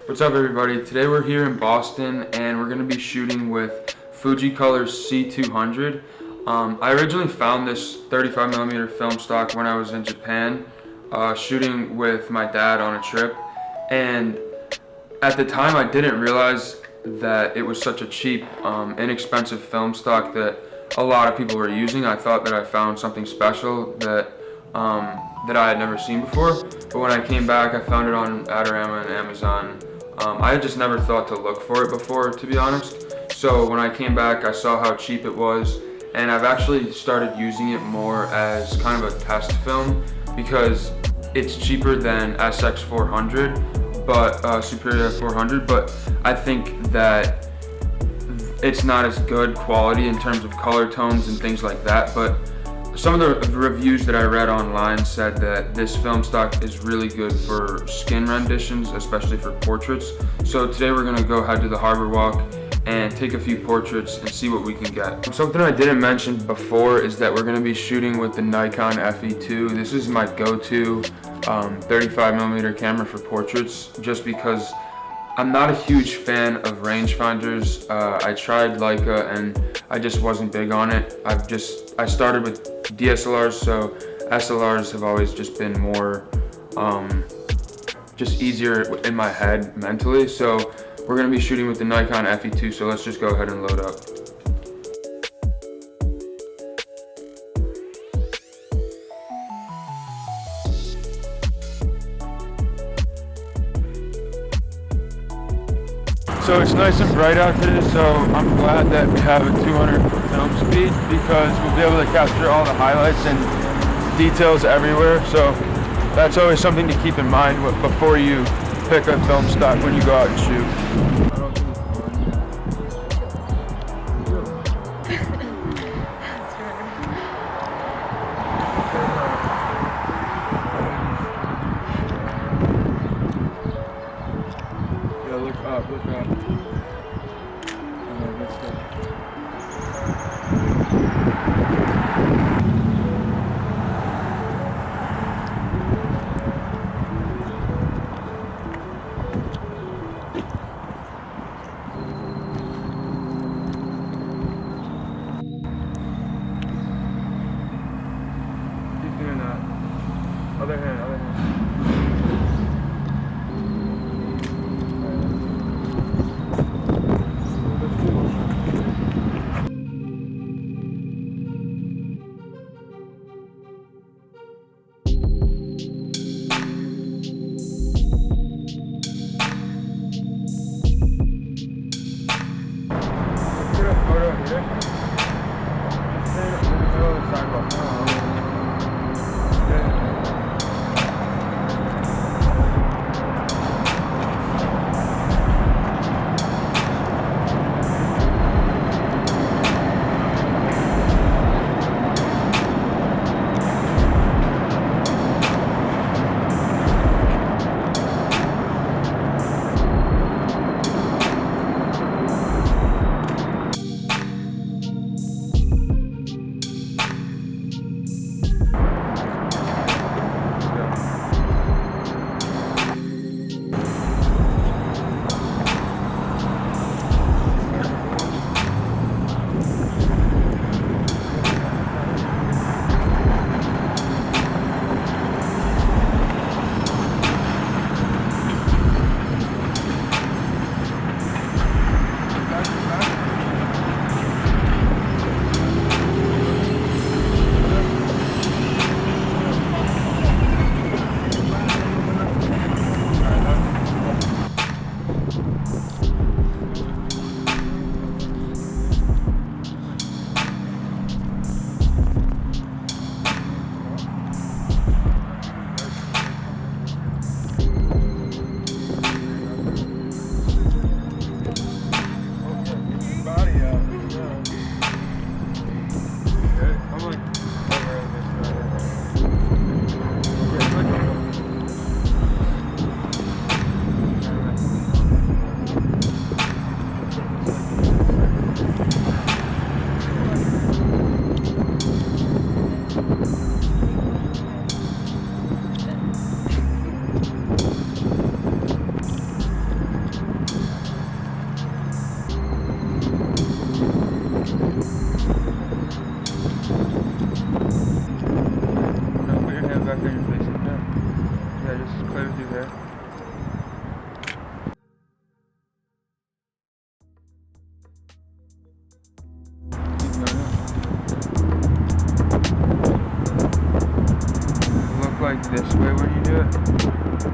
What's up, everybody? Today we're here in Boston and we're going to be shooting with Fujicolor C200. I originally found this 35mm film stock when I was in Japan, shooting with my dad on a trip, and at the time I didn't realize that it was such a cheap, inexpensive film stock that a lot of people were using. I thought that I found something special that I had never seen before, but when I came back I found it on Adorama and Amazon. I had just never thought to look for it before, to be honest. So when I came back, I saw how cheap it was, and I've actually started using it more as kind of a test film because it's cheaper than SX400, but Superior 400. But I think that it's not as good quality in terms of color tones and things like that. But some of the reviews that I read online said that this film stock is really good for skin renditions, especially for portraits. So today we're going to go ahead to the Harbor Walk and take a few portraits and see what we can get. Something I didn't mention before is that we're going to be shooting with the Nikon FE2. This is my go-to 35mm camera for portraits, just because I'm not a huge fan of rangefinders. I tried Leica and I just wasn't big on it. I started with DSLRs, so SLRs have always just been more just easier in my head mentally. So we're gonna be shooting with the Nikon FE2, so let's just go ahead and load up. So it's nice and bright out today, so I'm glad that we have a 200 film speed because we'll be able to capture all the highlights and details everywhere. So that's always something to keep in mind before you pick a film stock when you go out and shoot. Yeah, look up, look up. Let's go. Keep doing that. Other hand, other hand.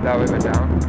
that way, but down.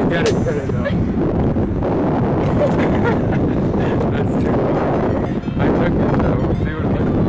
Get it though. That's too funny. I took it though. We'll see what it looks like.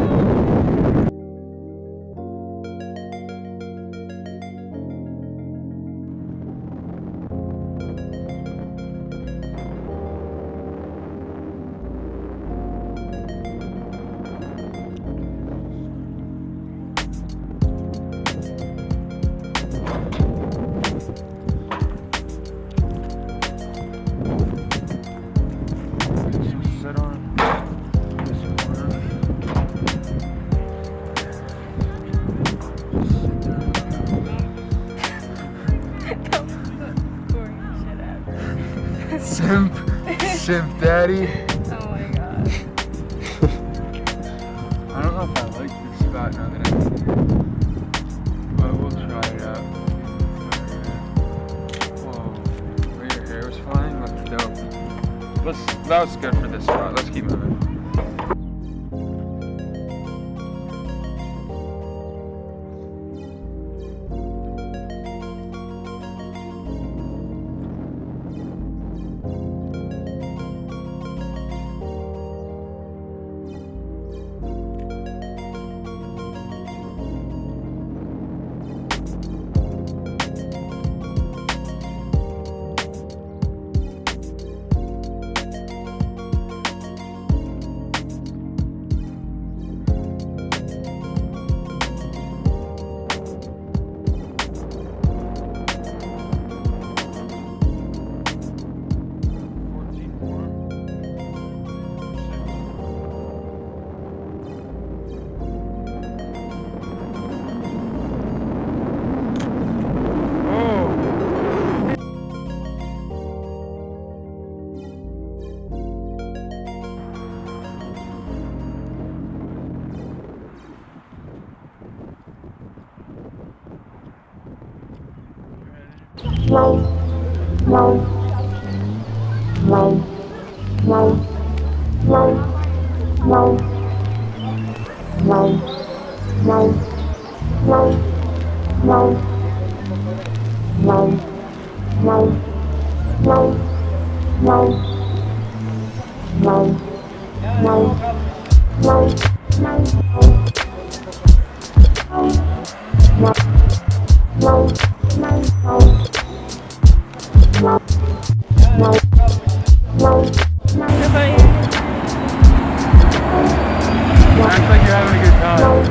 Simp daddy. Oh my god. I don't know if I like this spot now that I'm here, but we'll try it out. Whoa, where your hair was flying? That's dope. That was good for this spot. Let's keep moving. Act like you're having a good time.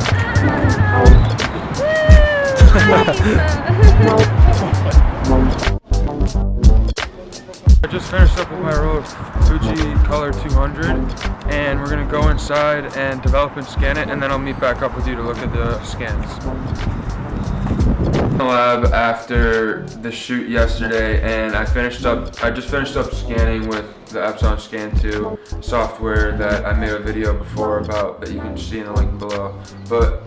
I just finished up with my roll of Fujicolor C200, and we're gonna go inside and develop and scan it, and then I'll meet back up with you to look at the scans. In the lab after the shoot yesterday, and I just finished up scanning with the Epson Scan 2 software that I made a video before about, that you can see in the link below. But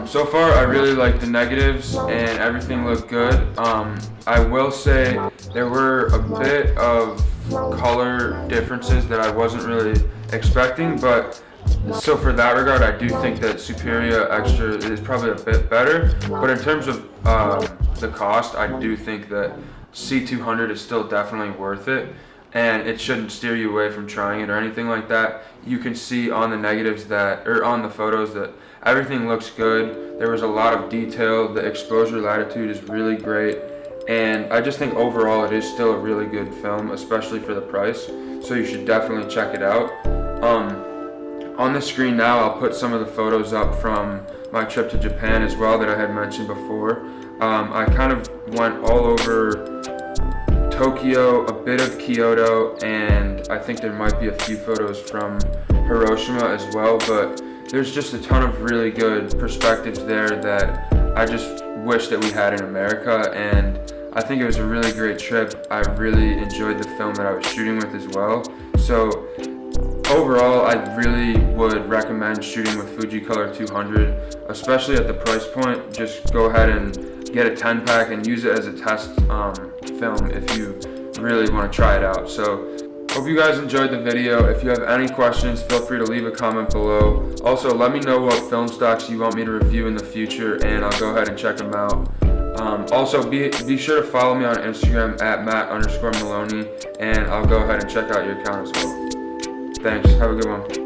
so far I really like the negatives and everything looked good. I will say there were a bit of color differences that I wasn't really expecting, but so for that regard, I do think that Superior Extra is probably a bit better. But in terms of the cost, I do think that C200 is still definitely worth it, and it shouldn't steer you away from trying it or anything like that. You can see on the negatives or on the photos that everything looks good. There was a lot of detail. The exposure latitude is really great, and I just think overall it is still a really good film, especially for the price. So you should definitely check it out. On the screen now, I'll put some of the photos up from my trip to Japan as well that I had mentioned before. I kind of went all over Tokyo, a bit of Kyoto, and I think there might be a few photos from Hiroshima as well, but there's just a ton of really good perspectives there that I just wish that we had in America, and I think it was a really great trip. I really enjoyed the film that I was shooting with as well. So overall, I really would recommend shooting with Fujicolor C200, especially at the price point. Just go ahead and get a 10-pack and use it as a test film if you really want to try it out. So hope you guys enjoyed the video. If you have any questions, feel free to leave a comment below. Also, let me know what film stocks you want me to review in the future, and I'll go ahead and check them out. Also, be sure to follow me on Instagram at Matt_Maloney, and I'll go ahead and check out your account as well. Thanks. Have a good one.